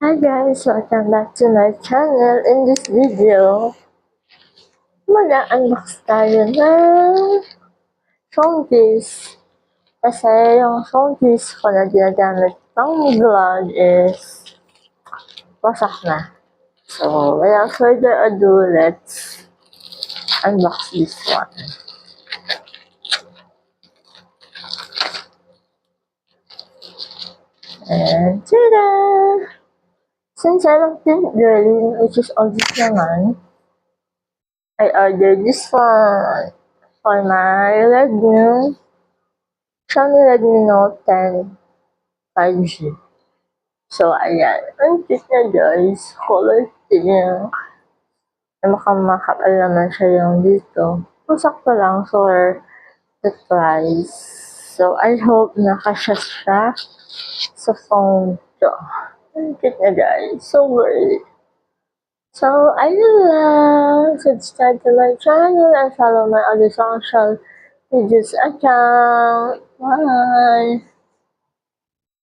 Hi guys! Welcome back to my channel. In this video, mag-unbox tayo ng phone case. Kasi yung phone case ko na ginagamit pang vlog is wasak na. So, without further ado, let's unbox this one. And tada! Since I love this girl, which is all this naman, I ordered this one for my Redmi, Xiaomi Redmi Note 10 5G. So, ayan. Ang cute niya guys. Color pink. Mukhang makapal naman siya yung dito. Sakto lang for the price. So, I hope nakasya siya sa phone ko. Ang cute niya guys. So worth it. So, ayun lang. Subscribe to my channel and follow my other social videos account. Bye!